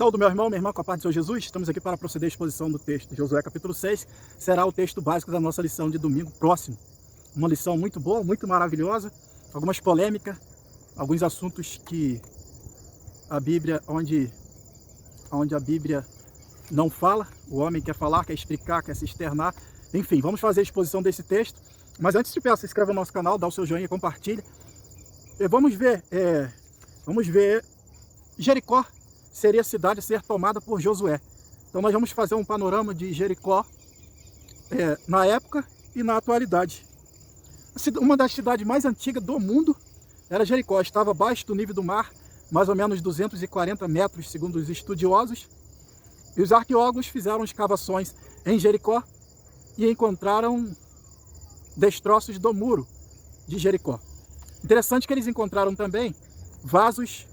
Saúde, meu irmão, minha irmã, com a paz do Senhor Jesus. Estamos aqui para proceder à exposição do texto. Josué capítulo 6 será o texto básico da nossa lição de domingo próximo. Uma lição muito boa, muito maravilhosa, algumas polêmicas, alguns assuntos que a Bíblia, onde a Bíblia não fala, o homem quer falar, quer explicar, quer se externar. Enfim, vamos fazer a exposição desse texto. Mas antes te peço, se inscreva no nosso canal, dá o seu joinha, compartilha. Vamos ver Jericó seria a cidade a ser tomada por Josué. Então nós vamos fazer um panorama de Jericó na época e na atualidade. Uma das cidades mais antigas do mundo era Jericó, estava abaixo do nível do mar, mais ou menos 240 metros, segundo os estudiosos. E os arqueólogos fizeram escavações em Jericó e encontraram destroços do muro de Jericó. Interessante que eles encontraram também vasos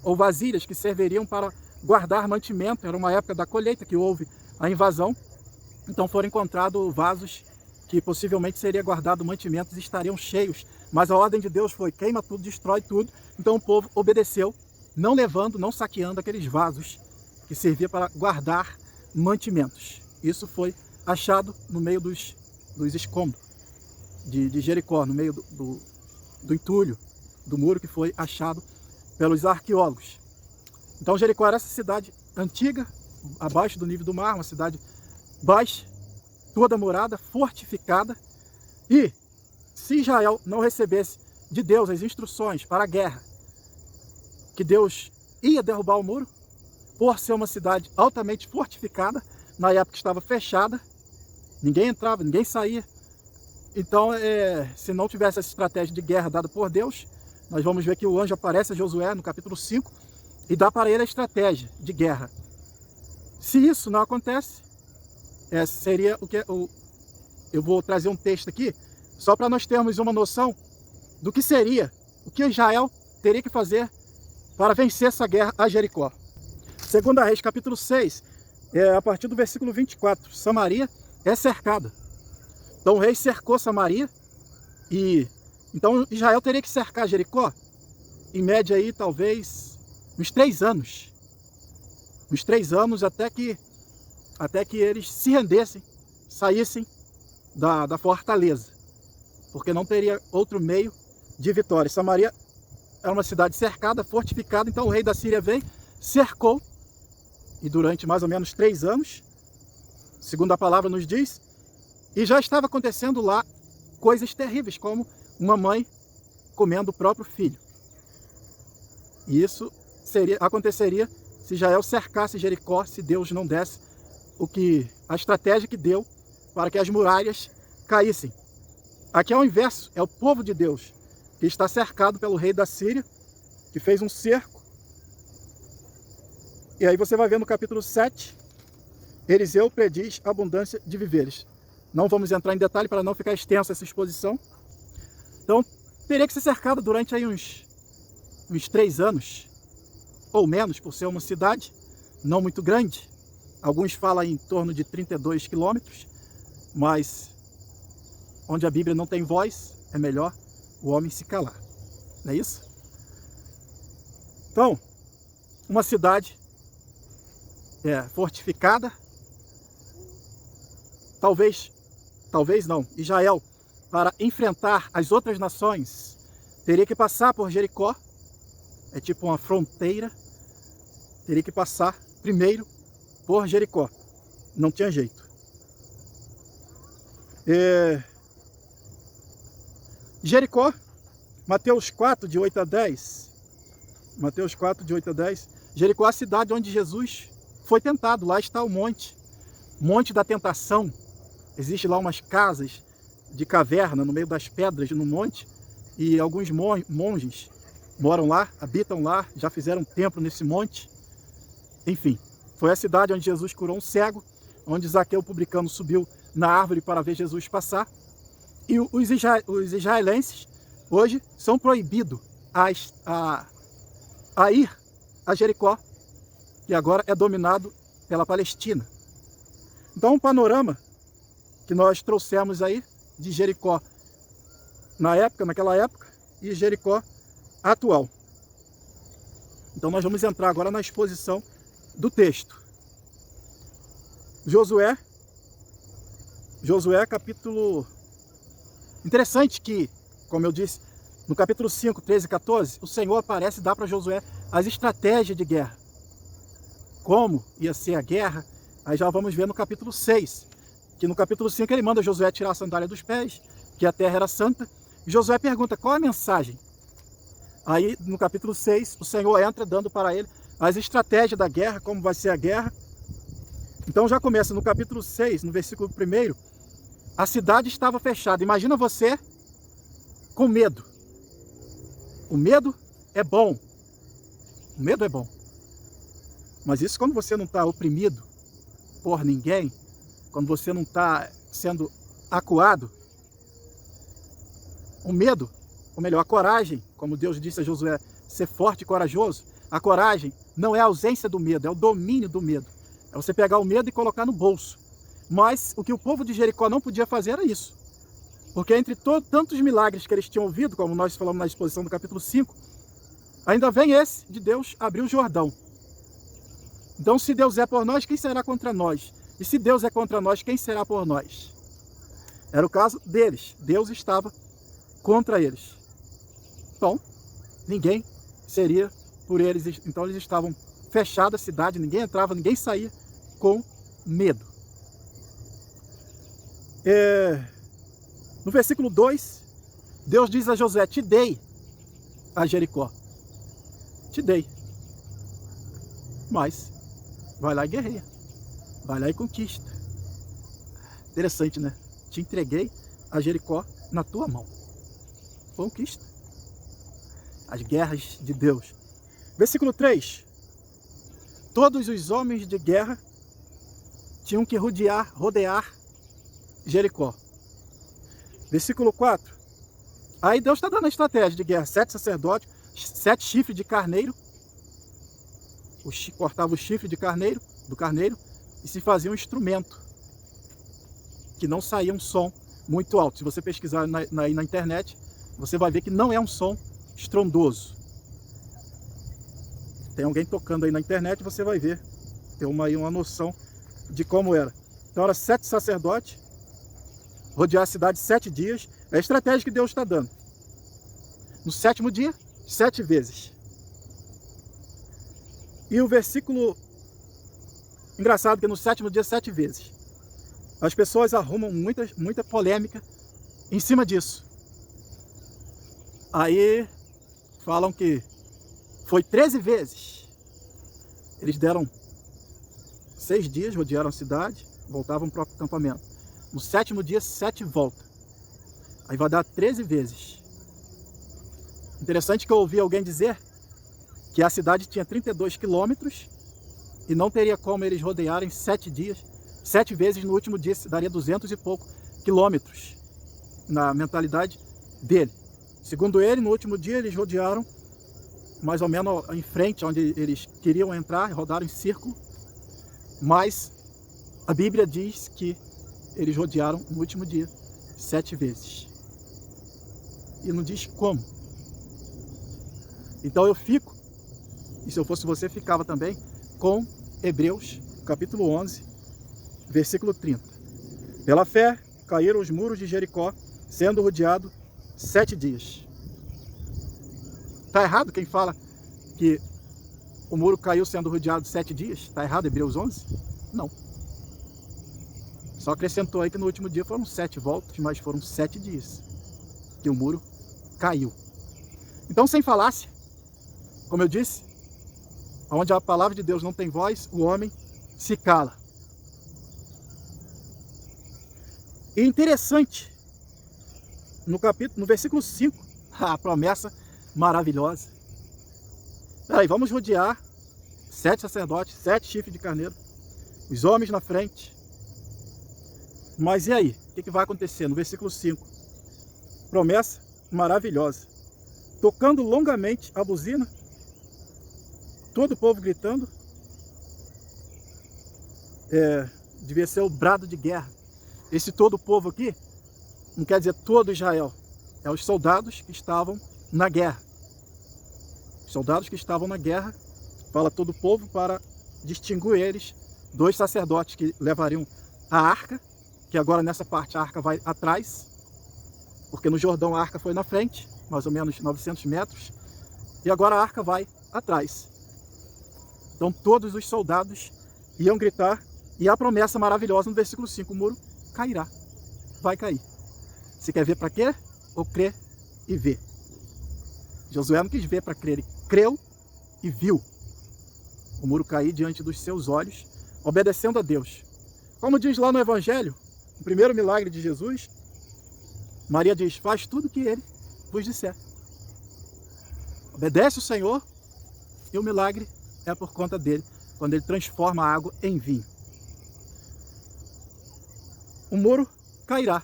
ou vasilhas que serviriam para guardar mantimento. Era uma época da colheita que houve a invasão, então foram encontrados vasos que possivelmente seria guardado mantimentos e estariam cheios, mas a ordem de Deus foi: queima tudo, destrói tudo. Então o povo obedeceu, não levando, não saqueando aqueles vasos que servia para guardar mantimentos. Isso foi achado no meio dos escombros de Jericó, no meio do entulho do muro que foi achado pelos arqueólogos. Então Jericó era essa cidade antiga, abaixo do nível do mar, uma cidade baixa, toda murada, fortificada. E se Israel não recebesse de Deus as instruções para a guerra, que Deus ia derrubar o muro, por ser uma cidade altamente fortificada, na época estava fechada, ninguém entrava, ninguém saía. Então, se não tivesse essa estratégia de guerra dada por Deus, nós vamos ver que o anjo aparece a Josué no capítulo 5 e dá para ele a estratégia de guerra. Se isso não acontece, seria o que eu vou trazer um texto aqui, só para nós termos uma noção do que seria, o que Israel teria que fazer para vencer essa guerra a Jericó. 2 Reis capítulo 6, a partir do versículo 24, Samaria é cercada. Então o rei cercou Samaria e então Israel teria que cercar Jericó, em média aí talvez uns 3 anos. Uns 3 anos até que eles se rendessem, saíssem da fortaleza, porque não teria outro meio de vitória. Samaria era uma cidade cercada, fortificada, então o rei da Síria veio, cercou, e durante mais ou menos 3 anos, segundo a palavra nos diz, e já estava acontecendo lá coisas terríveis, como uma mãe comendo o próprio filho. E isso aconteceria se Israel cercasse Jericó, se Deus não desse a estratégia que deu para que as muralhas caíssem. Aqui é o inverso, é o povo de Deus que está cercado pelo rei da Síria, que fez um cerco. E aí você vai ver no capítulo 7, Eliseu prediz abundância de víveres. Não vamos entrar em detalhe para não ficar extensa essa exposição. Então, teria que ser cercado durante aí uns 3 anos, ou menos, por ser uma cidade não muito grande. Alguns falam em torno de 32 quilômetros, mas onde a Bíblia não tem voz, é melhor o homem se calar. Não é isso? Então, uma cidade fortificada, talvez não, Israel, para enfrentar as outras nações, teria que passar por Jericó, é tipo uma fronteira, teria que passar primeiro por Jericó, não tinha jeito. Jericó, Mateus 4, de 8 a 10, Mateus 4, de 8 a 10, Jericó é a cidade onde Jesus foi tentado, lá está o monte da tentação. Existe lá umas casas de caverna no meio das pedras no monte, e alguns monges moram lá, habitam lá, já fizeram templo nesse monte. Enfim, foi a cidade onde Jesus curou um cego, onde Zaqueu publicano subiu na árvore para ver Jesus passar. E os israelenses hoje são proibidos a ir a Jericó, que agora é dominado pela Palestina. Então, um panorama que nós trouxemos aí de Jericó naquela época, e Jericó atual. Então nós vamos entrar agora na exposição do texto. Josué capítulo... Interessante que, como eu disse, no capítulo 5, 13 e 14, o Senhor aparece e dá para Josué as estratégias de guerra. Como ia ser a guerra, aí já vamos ver no capítulo 6, que no capítulo 5 ele manda Josué tirar a sandália dos pés, que a terra era santa, e Josué pergunta, qual é a mensagem? Aí no capítulo 6, o Senhor entra dando para ele as estratégias da guerra, como vai ser a guerra. Então já começa no capítulo 6, no versículo 1, a cidade estava fechada. Imagina você com medo. O medo é bom. O medo é bom. Mas isso quando você não está oprimido por ninguém, quando você não está sendo acuado. O medo, ou melhor, a coragem, como Deus disse a Josué, ser forte e corajoso. A coragem não é a ausência do medo, é o domínio do medo. É você pegar o medo e colocar no bolso. Mas o que o povo de Jericó não podia fazer era isso. Porque entre tantos milagres que eles tinham ouvido, como nós falamos na exposição do capítulo 5, ainda vem esse de Deus abrir o Jordão. Então, se Deus é por nós, quem será contra nós? E se Deus é contra nós, quem será por nós? Era o caso deles. Deus estava contra eles. Então, ninguém seria por eles. Então, eles estavam fechados a cidade, ninguém entrava, ninguém saía com medo. No versículo 2, Deus diz a Josué, te dei a Jericó. Te dei. Mas, vai lá e guerreia. Vai lá e conquista. Interessante, né? Te entreguei a Jericó na tua mão. Conquista. As guerras de Deus. Versículo 3. Todos os homens de guerra tinham que rodear Jericó. Versículo 4. Aí Deus está dando a estratégia de guerra. 7 sacerdotes, 7 chifres de carneiro. Cortava o chifre do carneiro e se fazia um instrumento que não saía um som muito alto. Se você pesquisar na internet, você vai ver que não é um som estrondoso. Tem alguém tocando aí na internet, você vai ver, ter uma noção de como era. Então era 7 sacerdotes, rodear a cidade 7 dias, é a estratégia que Deus está dando. No 7º dia, 7 vezes. E o versículo, engraçado que no 7º dia, 7 vezes. As pessoas arrumam muita polêmica em cima disso. Aí falam que foi 13 vezes. Eles deram 6 dias, rodearam a cidade, voltavam para o acampamento. No 7º dia, 7 voltas. Aí vai dar 13 vezes. Interessante que eu ouvi alguém dizer que a cidade tinha 32 quilômetros e não teria como eles rodearem 7 dias. 7 vezes no último dia daria 200 e pouco quilômetros na mentalidade dele. Segundo ele, no último dia eles rodearam mais ou menos em frente onde eles queriam entrar, rodaram em círculo. Mas a Bíblia diz que eles rodearam no último dia 7 vezes. E não diz como. Então eu fico, e se eu fosse você, ficava também, com Hebreus, capítulo 11, versículo 30. Pela fé, caíram os muros de Jericó, sendo rodeado 7 dias. Está errado quem fala que o muro caiu sendo rodeado 7 dias? Está errado Hebreus 11? Não. Só acrescentou aí que no último dia foram 7 voltas, mas foram 7 dias que o muro caiu. Então, sem falácia, como eu disse, onde a palavra de Deus não tem voz, o homem se cala. E interessante, no versículo 5, a promessa maravilhosa. Aí, vamos rodear 7 sacerdotes, 7 chifres de carneiro, os homens na frente. Mas e aí? O que vai acontecer? No versículo 5, promessa maravilhosa. Tocando longamente a buzina, todo o povo gritando, devia ser o brado de guerra. Esse todo o povo aqui, não quer dizer todo Israel, é os soldados que estavam na guerra. Os soldados que estavam na guerra, fala todo o povo para distinguiu eles, 2 sacerdotes que levariam a arca, que agora nessa parte a arca vai atrás, porque no Jordão a arca foi na frente, mais ou menos 900 metros, e agora a arca vai atrás. Então todos os soldados iam gritar, e a promessa maravilhosa no versículo 5, o muro cairá, vai cair. Você quer ver para quê? Ou crer e ver? Josué não quis ver para crer, ele creu e viu o muro cair diante dos seus olhos, obedecendo a Deus. Como diz lá no Evangelho, o primeiro milagre de Jesus, Maria diz, faz tudo o que ele vos disser. Obedece o Senhor e o milagre é por conta dele, quando ele transforma a água em vinho. O muro cairá.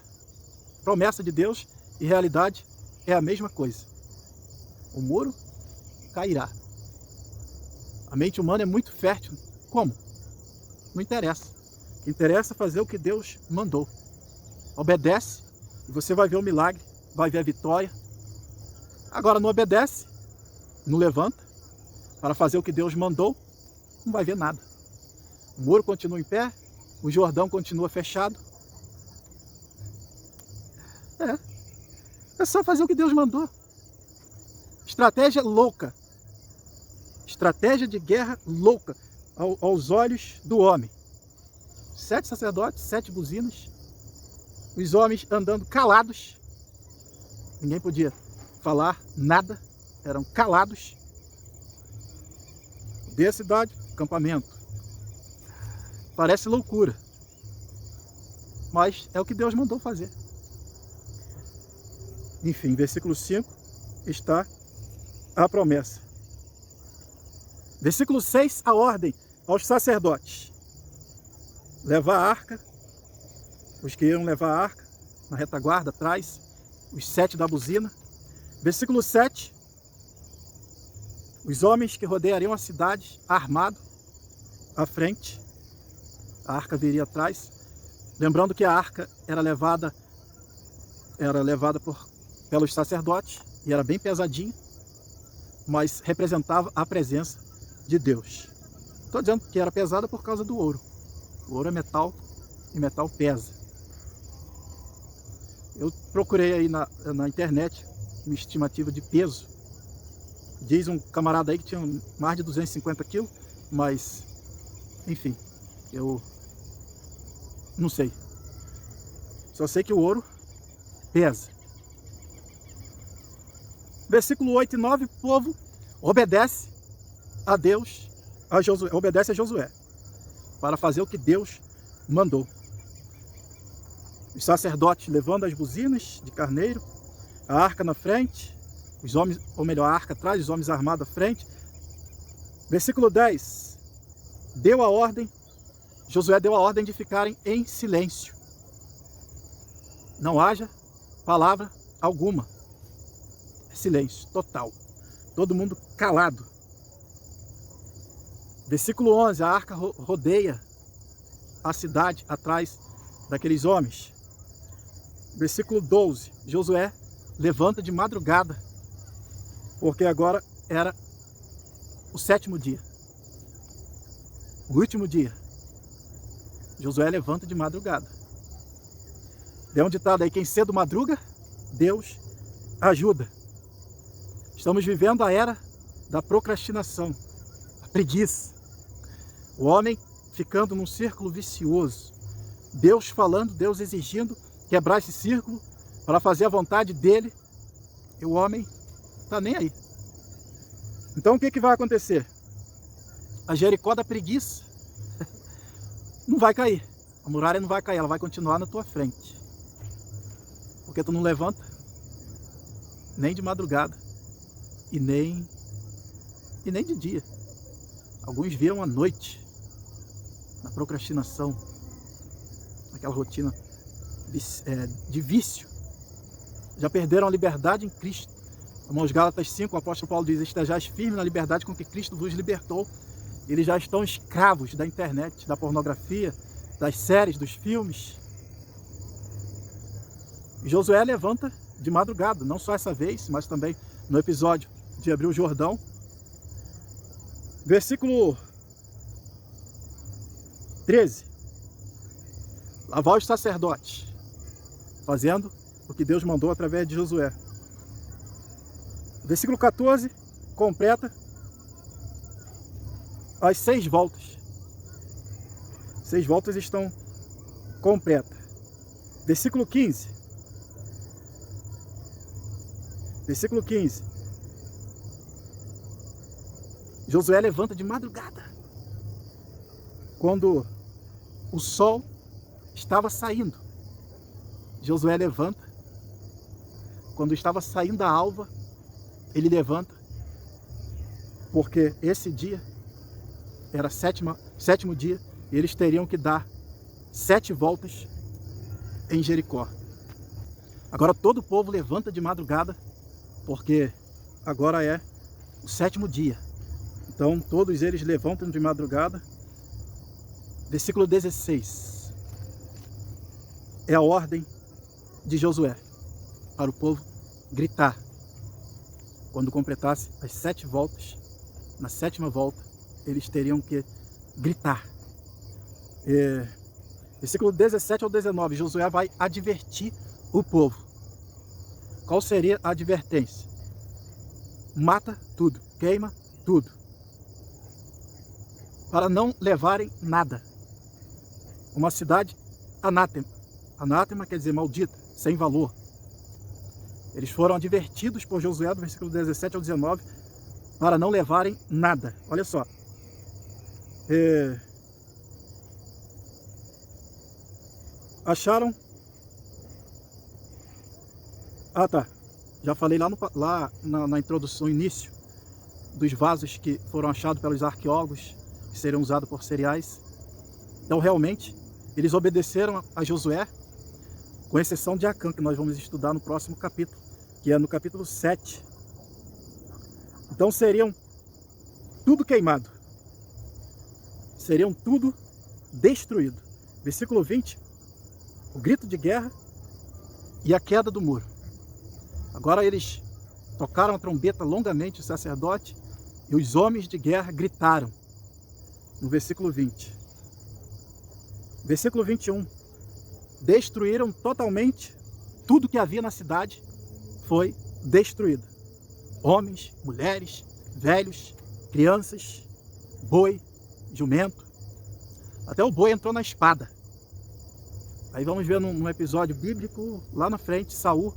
Promessa de Deus e realidade é a mesma coisa. O muro cairá. A mente humana é muito fértil. Como? Não interessa. O que interessa é fazer o que Deus mandou. Obedece e você vai ver o milagre, vai ver a vitória. Agora não obedece, não levanta para fazer o que Deus mandou, não vai ver nada. O muro continua em pé, o Jordão continua fechado. É só fazer o que Deus mandou. Estratégia louca. Estratégia de guerra louca aos olhos do homem. 7 sacerdotes, 7 buzinas. Os homens andando calados. Ninguém podia falar nada. Eram calados. Dê a cidade, acampamento. Parece loucura. Mas é o que Deus mandou fazer. Enfim, versículo 5 está a promessa. Versículo 6, a ordem aos sacerdotes. Levar a arca, os que iam levar a arca, na retaguarda, atrás, os 7 da buzina. Versículo 7, os homens que rodeariam a cidade, armado, à frente, a arca viria atrás. Lembrando que a arca era levada pelos sacerdotes, e era bem pesadinha, mas representava a presença de Deus. Estou dizendo que era pesada por causa do ouro. O ouro é metal e metal pesa. Eu procurei aí na internet uma estimativa de peso. Diz um camarada aí que tinha mais de 250 quilos, mas, enfim, eu não sei. Só sei que o ouro pesa. Versículo 8 e 9, o povo obedece a Deus, obedece a Josué, para fazer o que Deus mandou. Os sacerdotes levando as buzinas de carneiro, a arca na frente, os homens, ou melhor, a arca atrás, os homens armados à frente. Versículo 10, Josué deu a ordem de ficarem em silêncio. Não haja palavra alguma. Silêncio total. Todo mundo calado. Versículo 11, a arca rodeia a cidade atrás daqueles homens. Versículo 12, Josué levanta de madrugada, porque agora era o 7º dia. O último dia. Josué levanta de madrugada. Tem um ditado aí, quem cedo madruga, Deus ajuda. Estamos vivendo a era da procrastinação, a preguiça. O homem ficando num círculo vicioso. Deus falando, Deus exigindo quebrar esse círculo para fazer a vontade dele. E o homem está nem aí. Então o que vai acontecer? A Jericó da preguiça não vai cair. A muralha não vai cair, ela vai continuar na tua frente. Porque tu não levanta nem de madrugada e nem de dia. Alguns viram à noite, na procrastinação, naquela rotina de vício. Já perderam a liberdade em Cristo. Irmãos, Gálatas 5, o apóstolo Paulo diz: estejais firmes na liberdade com que Cristo vos libertou. Eles já estão escravos da internet, da pornografia, das séries, dos filmes. E Josué levanta de madrugada, não só essa vez, mas também no episódio de abrir o Jordão. Versículo 13. Lá vai os sacerdotes, fazendo o que Deus mandou através de Josué. Versículo 14, completa as 6 voltas. 6 voltas estão completas. Versículo 15. Versículo 15. Josué levanta de madrugada, quando o sol estava saindo. Josué levanta, quando estava saindo a alva, ele levanta, porque esse dia era sétimo dia, e eles teriam que dar 7 voltas em Jericó. Agora todo o povo levanta de madrugada, porque agora é o 7º dia. Então todos eles levantam de madrugada. Versículo 16. É a ordem de Josué para o povo gritar. Quando completasse as 7 voltas, na 7ª volta, eles teriam que gritar. Versículo 17 ao 19, Josué vai advertir o povo. Qual seria a advertência? Mata tudo, queima tudo, para não levarem nada. Uma cidade anátema. Anátema quer dizer maldita, sem valor. Eles foram advertidos por Josué, do versículo 17 ao 19, para não levarem nada. Olha só. Acharam... Já falei lá, na introdução, início, dos vasos que foram achados pelos arqueólogos, que seriam usados por cereais. Então, realmente, eles obedeceram a Josué, com exceção de Acã, que nós vamos estudar no próximo capítulo, que é no capítulo 7. Então, seriam tudo queimado. Seriam tudo destruído. Versículo 20, o grito de guerra e a queda do muro. Agora eles tocaram a trombeta longamente, o sacerdote, e os homens de guerra gritaram. No versículo 20. Versículo 21. Destruíram totalmente tudo que havia na cidade, foi destruído. Homens, mulheres, velhos, crianças, boi, jumento. Até o boi entrou na espada. Aí vamos ver num episódio bíblico, lá na frente, Saul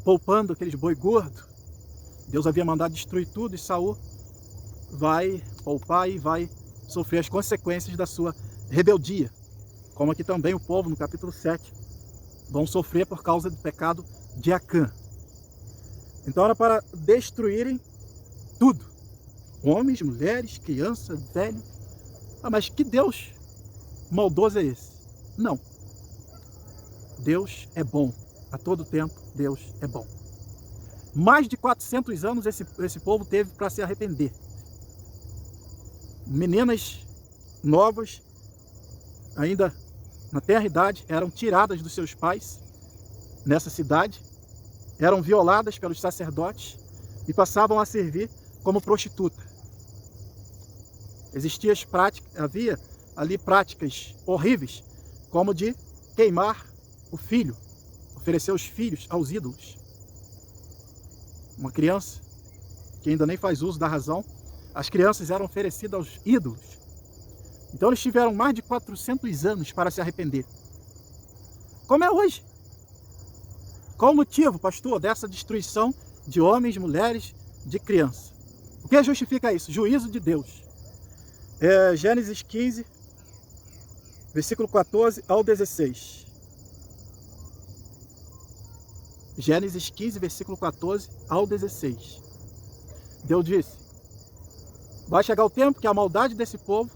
poupando aqueles boi gordos. Deus havia mandado destruir tudo e Saul vai poupar e vai sofrer as consequências da sua rebeldia. Como aqui também o povo, no capítulo 7, vão sofrer por causa do pecado de Acã. Então era para destruírem tudo. Homens, mulheres, crianças, velhos. Mas que Deus maldoso é esse? Não. Deus é bom. A todo tempo, Deus é bom. Mais de 400 anos esse povo teve para se arrepender. Meninas novas, ainda na tenra-idade, eram tiradas dos seus pais nessa cidade, eram violadas pelos sacerdotes e passavam a servir como prostituta. Havia ali práticas horríveis, como de queimar o filho, oferecer os filhos aos ídolos. Uma criança que ainda nem faz uso da razão, as crianças eram oferecidas aos ídolos. Então eles tiveram mais de 400 anos para se arrepender. Como é hoje? Qual o motivo, pastor, dessa destruição de homens, mulheres, de crianças? O que justifica isso? Juízo de Deus. Gênesis 15, versículo 14 ao 16. Gênesis 15, versículo 14 ao 16. Deus disse: vai chegar o tempo que a maldade desse povo,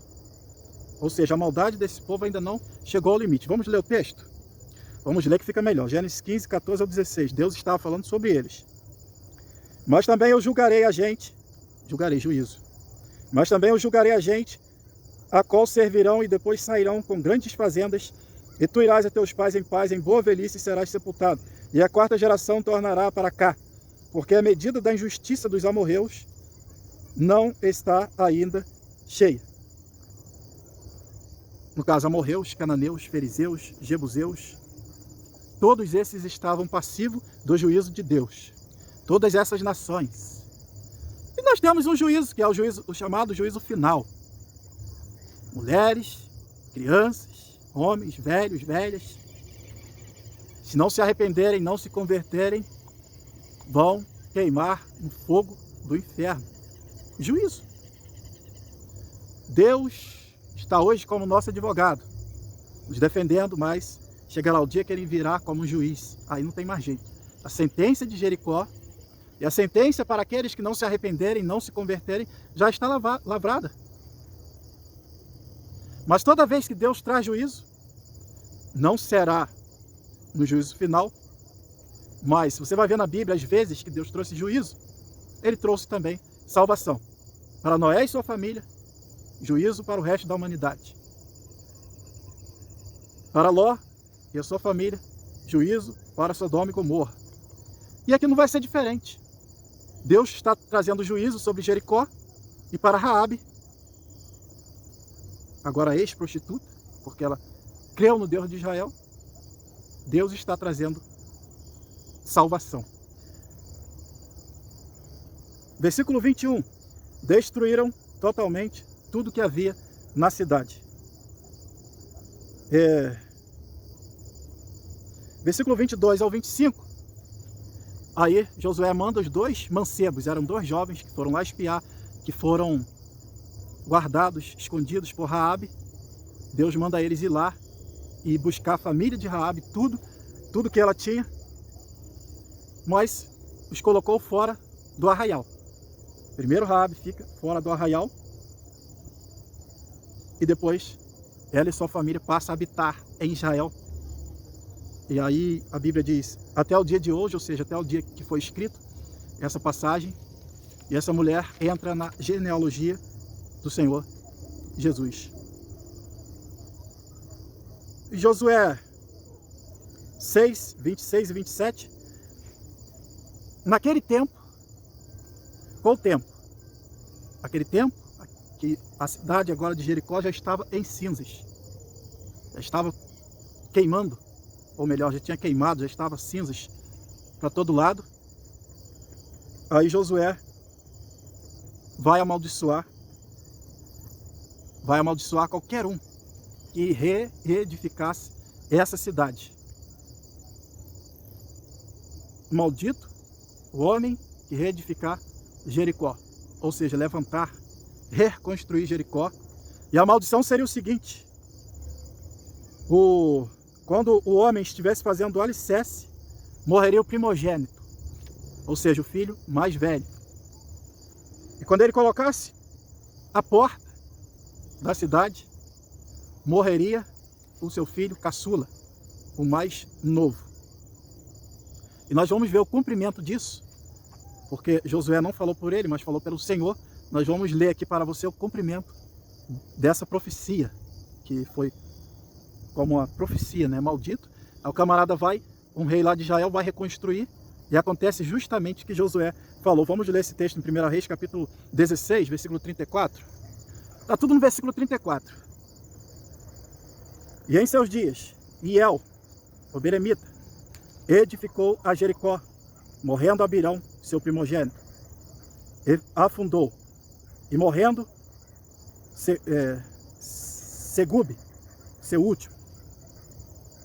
ou seja, a maldade desse povo ainda não chegou ao limite. Vamos ler o texto? Vamos ler que fica melhor. Gênesis 15, 14 ao 16. Deus estava falando sobre eles. Mas também eu julgarei a gente, juízo. Mas também eu julgarei a gente, a qual servirão e depois sairão com grandes fazendas, e tu irás a teus pais em paz, em boa velhice e serás sepultado. E a 4ª geração tornará para cá, porque a medida da injustiça dos amorreus não está ainda cheia. no caso amorreus, cananeus, fariseus, jebuseus, todos esses estavam passivos do juízo de Deus. Todas essas nações. E nós temos um juízo, que é o chamado juízo final. Mulheres, crianças, homens, velhos, velhas, se não se arrependerem, não se converterem, vão queimar no fogo do inferno. Juízo. Deus está hoje como nosso advogado, nos defendendo, mas chegará o dia que ele virá como um juiz. Aí não tem mais jeito. A sentença de Jericó e a sentença para aqueles que não se arrependerem, não se converterem, já está lavrada. Mas toda vez que Deus traz juízo, não será no juízo final, mas você vai ver na Bíblia as vezes que Deus trouxe juízo, ele trouxe também salvação para Noé e sua família, juízo para o resto da humanidade. Para Ló e a sua família, juízo para Sodoma e Gomorra. E aqui não vai ser diferente. Deus está trazendo juízo sobre Jericó e para Raabe, agora ex-prostituta, porque ela creu no Deus de Israel. Deus está trazendo salvação. Versículo 21. Destruíram totalmente tudo que havia na cidade. Versículo 22 ao 25. Aí Josué manda os dois mancebos, eram dois jovens que foram lá espiar, que foram guardados, escondidos por Raabe. Deus manda eles ir lá e buscar a família de Raabe, tudo que ela tinha, mas os colocou fora do arraial. Primeiro Raabe fica fora do arraial e depois ela e sua família passam a habitar em Israel. E aí a Bíblia diz, até o dia de hoje, ou seja, até o dia que foi escrito essa passagem, e essa mulher entra na genealogia do Senhor Jesus. E Josué 6, 26 e 27, naquele tempo, qual tempo? Aquele tempo que a cidade agora de Jericó já estava em cinzas, já estava queimando, ou melhor, já tinha queimado, já estava cinzas para todo lado. Aí Josué vai amaldiçoar qualquer um que reedificasse essa cidade. Maldito o homem que reedificar Jericó, ou seja, levantar, reconstruir Jericó. E a maldição seria o seguinte: quando o homem estivesse fazendo o alicerce, morreria o primogênito, ou seja, o filho mais velho. E quando ele colocasse a porta da cidade, morreria o seu filho caçula, o mais novo. E nós vamos ver o cumprimento disso, porque Josué não falou por ele, mas falou pelo Senhor. Nós vamos ler aqui para você o cumprimento dessa profecia, que foi como uma profecia, né? Maldito. Aí o camarada vai, um rei lá de Israel vai reconstruir, e acontece justamente o que Josué falou. Vamos ler esse texto em 1 Reis, capítulo 16, versículo 34. Está tudo no versículo 34. E em seus dias, Hiel, o beremita, edificou a Jericó, morrendo Abirão, seu primogênito. Ele afundou, e morrendo Segube, seu último,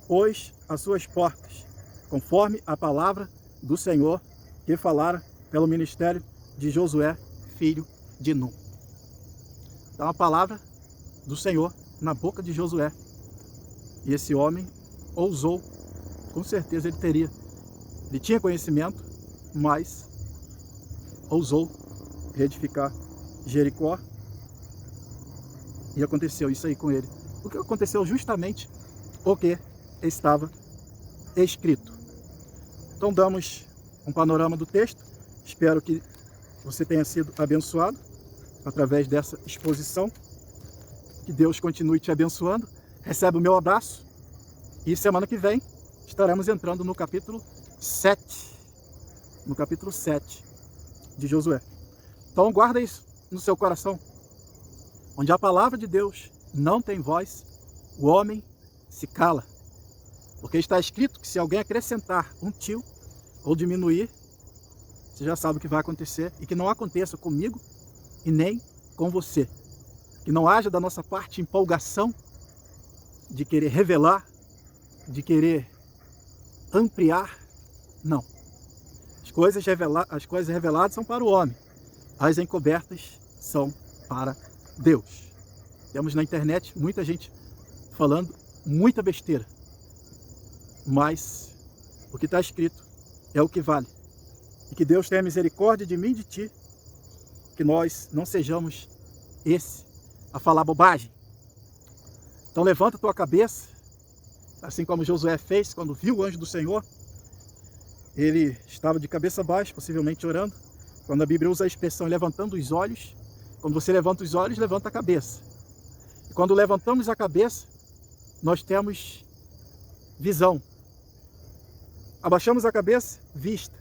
pôs as suas portas, conforme a palavra do Senhor que falara pelo ministério de Josué, filho de Nun. Então a palavra do Senhor na boca de Josué. E esse homem ousou, com certeza ele tinha conhecimento, mas ousou reedificar Jericó. E aconteceu isso aí com ele. O que aconteceu justamente o que estava escrito. Então damos um panorama do texto. Espero que você tenha sido abençoado através dessa exposição. Que Deus continue te abençoando. Recebe o meu abraço. E semana que vem estaremos entrando no capítulo 7. No capítulo 7 de Josué. Então guarda isso no seu coração. Onde a palavra de Deus não tem voz, o homem se cala. Porque está escrito que se alguém acrescentar um tio ou diminuir, você já sabe o que vai acontecer. E que não aconteça comigo e nem com você. Que não haja da nossa parte empolgação de querer revelar, de querer ampliar. Não. As coisas reveladas são para o homem. As encobertas são para Deus. Temos na internet muita gente falando muita besteira. Mas o que está escrito é o que vale. E que Deus tenha misericórdia de mim e de ti. Que nós não sejamos esse a falar bobagem. Então levanta a tua cabeça, assim como Josué fez quando viu o anjo do Senhor. Ele estava de cabeça baixa, possivelmente orando. Quando a Bíblia usa a expressão levantando os olhos, quando você levanta os olhos, levanta a cabeça. E quando levantamos a cabeça, nós temos visão. Abaixamos a cabeça, vista.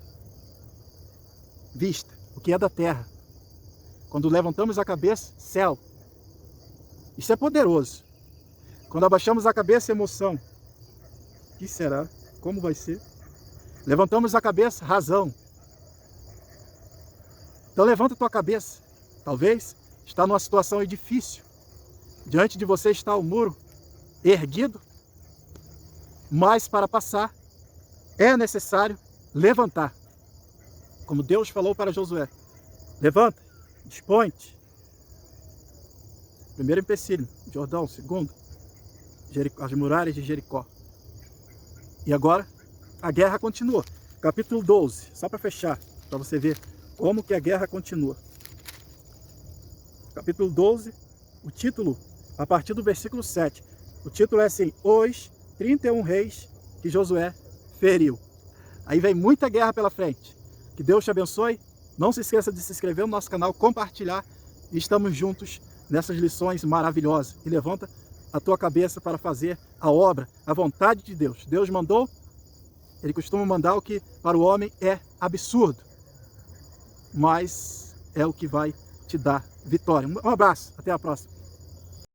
Vista, o que é da terra. Quando levantamos a cabeça, céu. Isso é poderoso. Quando abaixamos a cabeça, emoção. O que será? Como vai ser? Levantamos a cabeça, razão. Então levanta a tua cabeça. Talvez está numa situação difícil. Diante de você está o muro erguido. Mas para passar, é necessário levantar. Como Deus falou para Josué. Levanta, dispõe-te. Primeiro empecilho, Jordão. Segundo, as muralhas de Jericó. E agora, a guerra continua. Capítulo 12, só para fechar, para você ver como que a guerra continua. Capítulo 12, o título, a partir do versículo 7. O título é assim: Os 31 reis que Josué feriu. Aí vem muita guerra pela frente. Que Deus te abençoe. Não se esqueça de se inscrever no nosso canal, compartilhar. E estamos juntos nessas lições maravilhosas. E levanta a tua cabeça para fazer a obra, a vontade de Deus. Deus mandou, Ele costuma mandar o que para o homem é absurdo. Mas é o que vai te dar vitória. Um abraço, até a próxima.